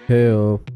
Hey,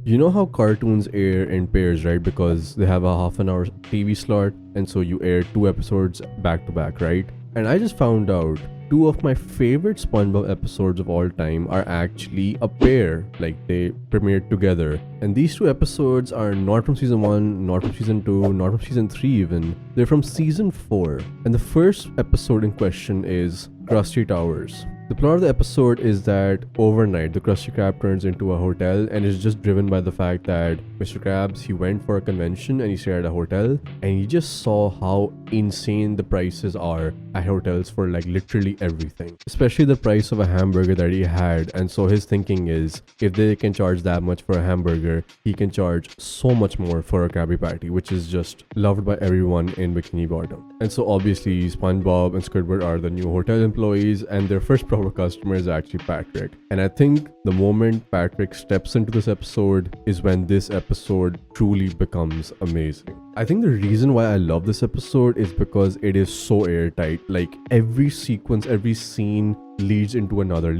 you know how cartoons air in pairs, right? Because they have a half an hour TV slot, and so you air two episodes back to back, right? And I just found out two of my favorite SpongeBob episodes of all time are actually a pair, like they premiered together. And these two episodes are not from season 1, not from season 2, not from season 3 even. They're from season 4. And the first episode in question is Krusty Towers. The plot of the episode is that overnight the Krusty Krab turns into a hotel and is just driven by the fact that Mr. Krabs, he went for a convention and he stayed at a hotel and he just saw how insane the prices are at hotels for like literally everything, especially the price of a hamburger that he had. And so his thinking is, if they can charge that much for a hamburger, he can charge so much more for a Krabby Patty, which is just loved by everyone in Bikini Bottom. And so obviously SpongeBob and Squidward are the new hotel employees, and their first proper customer is actually Patrick. And I think the moment Patrick steps into this episode is when this episode truly becomes amazing. I think the reason why I love this episode is because it is so airtight. Like every sequence, every scene leads into another,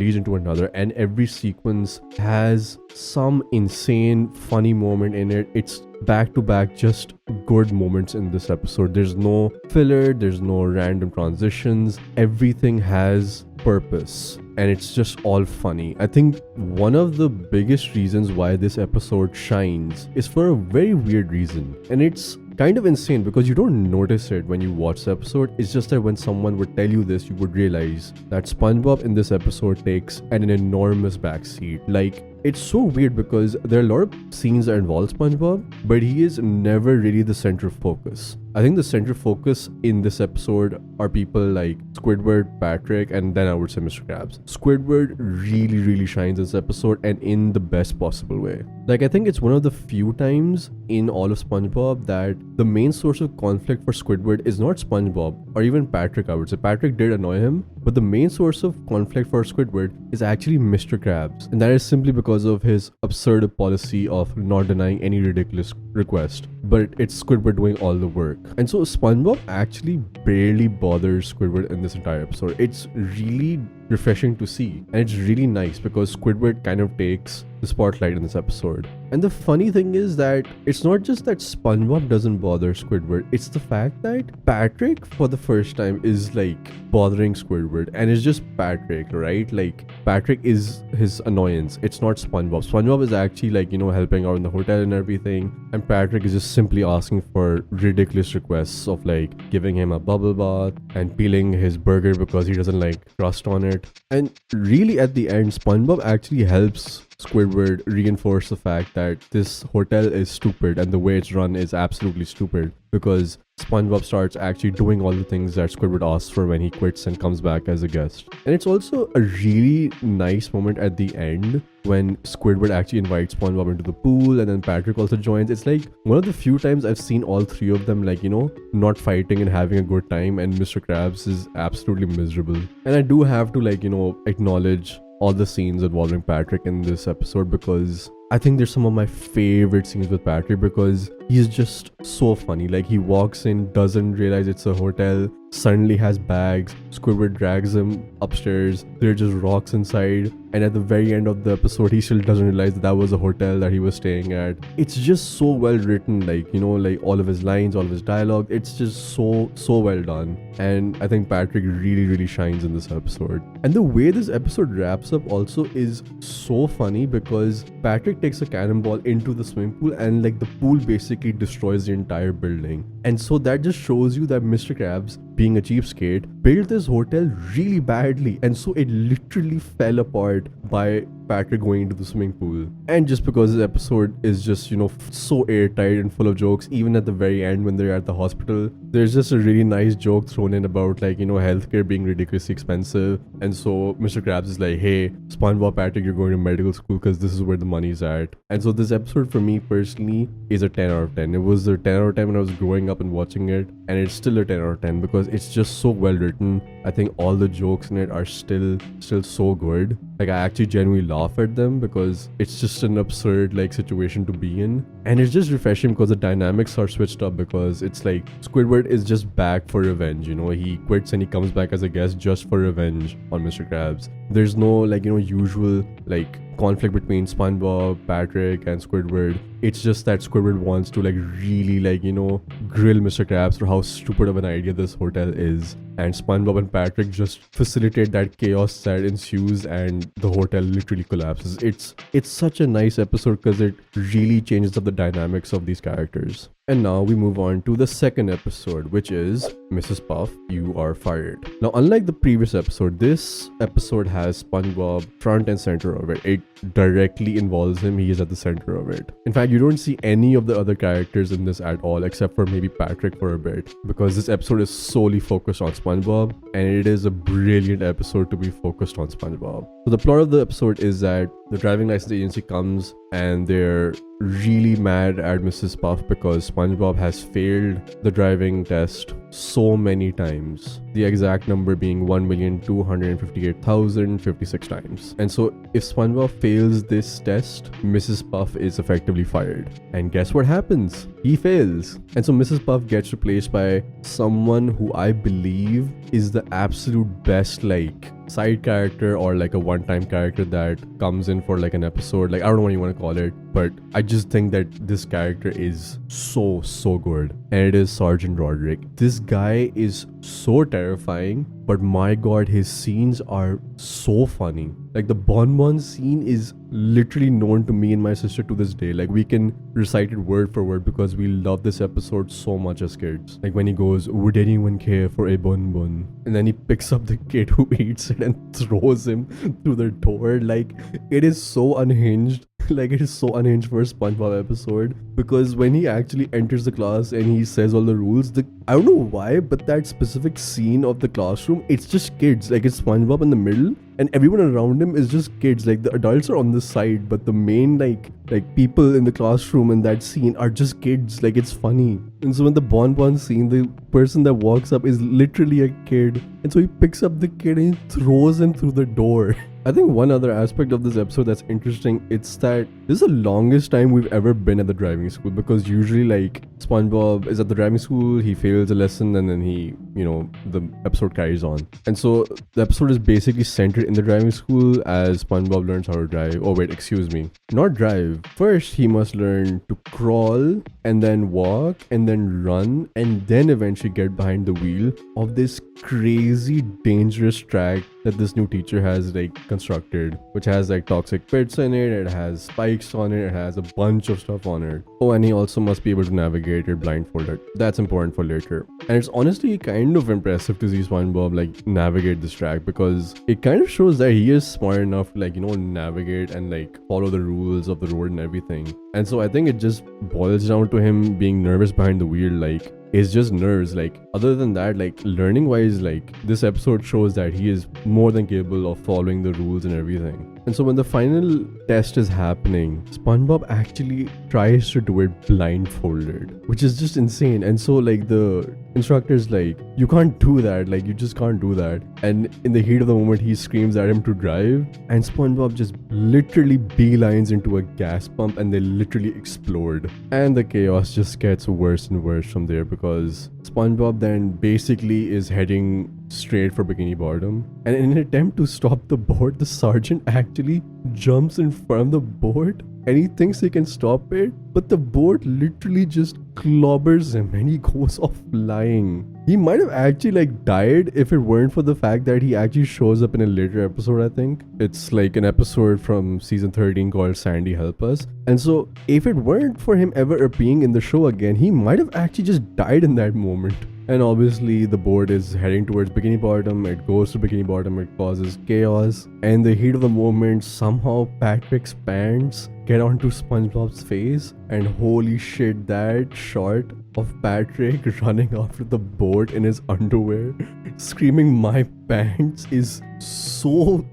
and every sequence has some insane funny moment in it. It's back to back just good moments in this episode. There's no filler, there's no random transitions. Everything has purpose and it's just all funny. I think one of the biggest reasons why this episode shines is for a very weird reason, and it's kind of insane because you don't notice it when you watch the episode. It's just that when someone would tell you this, you would realize that SpongeBob in this episode takes an enormous backseat. Like, it's so weird because there are a lot of scenes that involve SpongeBob, but he is never really the center of focus. I think the center focus in this episode are people like Squidward, Patrick, and then I would say Mr. Krabs. Squidward really shines in this episode, and in the best possible way. Like, I think it's one of the few times in all of SpongeBob that the main source of conflict for Squidward is not SpongeBob or even Patrick. I would say Patrick did annoy him, but the main source of conflict for Squidward is actually Mr. Krabs, and that is simply because of his absurd policy of not denying any ridiculous request. But it's Squidward doing all the work. And so SpongeBob actually barely bothers Squidward in this entire episode. It's really refreshing to see, and it's really nice because Squidward kind of takes the spotlight in this episode. And the funny thing is that it's not just that SpongeBob doesn't bother Squidward, it's the fact that Patrick for the first time is like bothering Squidward, and it's just Patrick, right? Like Patrick is his annoyance, it's not SpongeBob. SpongeBob is actually like, helping out in the hotel and everything, and Patrick is just simply asking for ridiculous requests of like giving him a bubble bath and peeling his burger because he doesn't like crust on it. And really at the end, SpongeBob actually helps Squidward reinforce the fact that this hotel is stupid and the way it's run is absolutely stupid, because SpongeBob starts actually doing all the things that Squidward asks for when he quits and comes back as a guest. And it's also a really nice moment at the end when Squidward actually invites SpongeBob into the pool and then Patrick also joins. It's like one of the few times I've seen all three of them like, not fighting and having a good time, and Mr. Krabs is absolutely miserable. And I do have to like, acknowledge all the scenes involving Patrick in this episode, because I think there's some of my favorite scenes with Patrick because he's just so funny. Like, he walks in, doesn't realize it's a hotel, suddenly has bags, Squidward drags him upstairs, there are just rocks inside, and at the very end of the episode he still doesn't realize that was a hotel that he was staying at. It's just so well written, like, like all of his lines, all of his dialogue, it's just so well done. And I think Patrick really shines in this episode. And the way this episode wraps up also is so funny because Patrick takes a cannonball into the swimming pool and like the pool basically destroys the entire building. And so that just shows you that Mr. Krabs, being a cheapskate, built this hotel really badly, and so it literally fell apart by Patrick going into the swimming pool. And just because this episode is just, so airtight and full of jokes, even at the very end when they're at the hospital, there's just a really nice joke thrown in about like, healthcare being ridiculously expensive. And so Mr. Krabs is like, hey, SpongeBob, Patrick, you're going to medical school because this is where the money's at. And so this episode for me personally is a 10 out of 10. It was a 10 out of 10 when I was growing up and watching it, and it's still a 10 out of 10 because it's just so well written. I think all the jokes in it are still so good. Like, I actually genuinely laugh at them because it's just an absurd like situation to be in, and it's just refreshing because the dynamics are switched up, because it's like Squidward is just back for revenge. He quits and he comes back as a guest just for revenge on Mr. Krabs. There's no like usual like conflict between SpongeBob, Patrick, and Squidward. It's just that Squidward wants to like really like, you know, grill Mr. Krabs for how stupid of an idea this hotel is. And SpongeBob and Patrick just facilitate that chaos that ensues and the hotel literally collapses. It's such a nice episode because it really changes up the dynamics of these characters. And now we move on to the second episode, which is Mrs. Puff, You Are Fired. Now, unlike the previous episode, this episode has SpongeBob front and center of it. It directly involves him. He is at the center of it. In fact, you don't see any of the other characters in this at all, except for maybe Patrick for a bit, because this episode is solely focused on SpongeBob, and it is a brilliant episode to be focused on SpongeBob. So the plot of the episode is that the driving license agency comes and they're really mad at Mrs. Puff because SpongeBob has failed the driving test so many times. The exact number being 1,258,056 times. And so if SpongeBob fails this test, Mrs. Puff is effectively fired. And guess what happens? He fails. And so Mrs. Puff gets replaced by someone who I believe is the absolute best like side character or like a one-time character that comes in for like an episode. Like, I don't know what you want to call it, but I just think that this character is so good, and it is Sergeant Roderick. This guy is so terrifying, but my god, his scenes are so funny. Like, the bonbon scene is literally known to me and my sister to this day. Like, we can recite it word for word because we love this episode so much as kids. Like when he goes, "Would anyone care for a bonbon?" and then he picks up the kid who eats it and throws him through the door. Like, it is so unhinged. Like, it is so unhinged for a SpongeBob episode, because when he actually enters the class and he says all the rules, I don't know why, but that specific scene of the classroom, it's just kids. Like, it's SpongeBob in the middle and everyone around him is just kids. Like, the adults are on the side, but the main like people in the classroom in that scene are just kids. Like, it's funny. And so in the bonbon scene, the person that walks up is literally a kid, and so he picks up the kid and he throws him through the door. I think one other aspect of this episode that's interesting, it's that this is the longest time we've ever been at the driving school, because usually like SpongeBob is at the driving school, he fails a lesson, and then he, you know, the episode carries on. And so the episode is basically centered in the driving school as SpongeBob learns how to drive. Oh wait, excuse me. Not drive. First, he must learn to crawl, and then walk, and then run, and then eventually get behind the wheel of this crazy dangerous track that this new teacher has like constructed, which has like toxic pits in it, it has spikes on it, it has a bunch of stuff on it. Oh, and he also must be able to navigate it blindfolded. That's important for later. And it's honestly kind of impressive to see SpongeBob like navigate this track, because it kind of shows that he is smart enough to like, you know, navigate and like follow the rules of the road and everything. And so I think it just boils down to him being nervous behind the wheel. Like, it's just nerves. Like, other than that, like learning wise, like this episode shows that he is more than capable of following the rules and everything. And so when the final test is happening, SpongeBob actually tries to do it blindfolded, which is just insane. And so like the instructor's like, "You can't do that, like you just can't do that." And in the heat of the moment, he screams at him to drive, and SpongeBob just literally beelines into a gas pump and they literally explode. And the chaos just gets worse and worse from there, because SpongeBob then basically is heading straight for Bikini Bottom, and in an attempt to stop the boat, the sergeant actually jumps in front of the boat and he thinks he can stop it, but the boat literally just clobbers him and he goes off flying. He might have actually like died if it weren't for the fact that he actually shows up in a later episode. I think it's like an episode from season 13 called Sandy Help Us. And so if it weren't for him ever appearing in the show again, he might have actually just died in that moment. And obviously the boat is heading towards Bikini Bottom. It goes to Bikini Bottom, it causes chaos. And the heat of the moment, somehow Patrick's pants get onto SpongeBob's face. And holy shit, that shot of Patrick running after the boat in his underwear, screaming "my pants," is so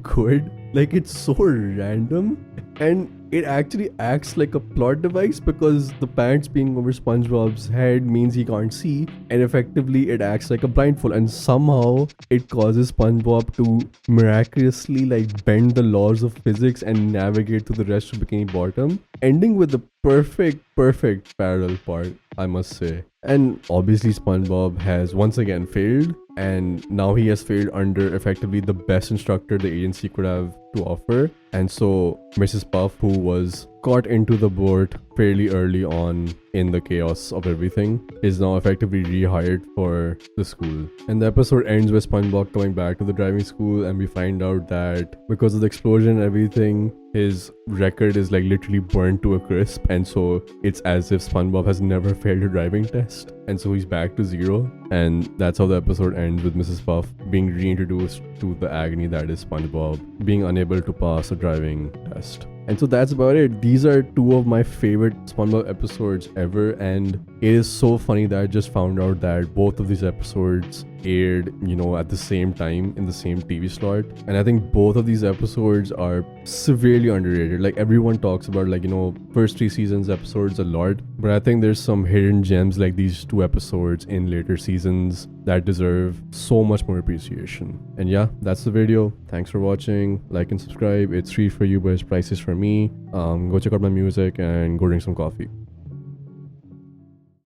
good. Like, it's so random. And it actually acts like a plot device, because the pants being over SpongeBob's head means he can't see, and effectively it acts like a blindfold, and somehow it causes SpongeBob to miraculously like bend the laws of physics and navigate through the rest to Bikini Bottom, ending with the perfect parallel part, I must say. And obviously SpongeBob has once again failed, and now he has failed under effectively the best instructor the agency could have to offer. And so Mrs. Puff, who was caught into the boat fairly early on in the chaos of everything, is now effectively rehired for the school. And the episode ends with SpongeBob coming back to the driving school, and we find out that because of the explosion and everything, his record is like literally burnt to a crisp, and so it's as if SpongeBob has never failed a driving test, and so he's back to zero. And that's how the episode ends, with Mrs. Puff being reintroduced to the agony that is SpongeBob being unable to pass a driving test. And so that's about it. These are two of my favorite SpongeBob episodes ever, and it is so funny that I just found out that both of these episodes aired, you know, at the same time in the same TV slot. And I think both of these episodes are severely underrated. Like, everyone talks about, like, you know, first 3 seasons episodes a lot, but I think there's some hidden gems like these 2 episodes in later seasons that deserve so much more appreciation. And yeah, that's the video. Thanks for watching. Like and subscribe. It's free for you, but it's priceless for me. Go check out my music and go drink some coffee.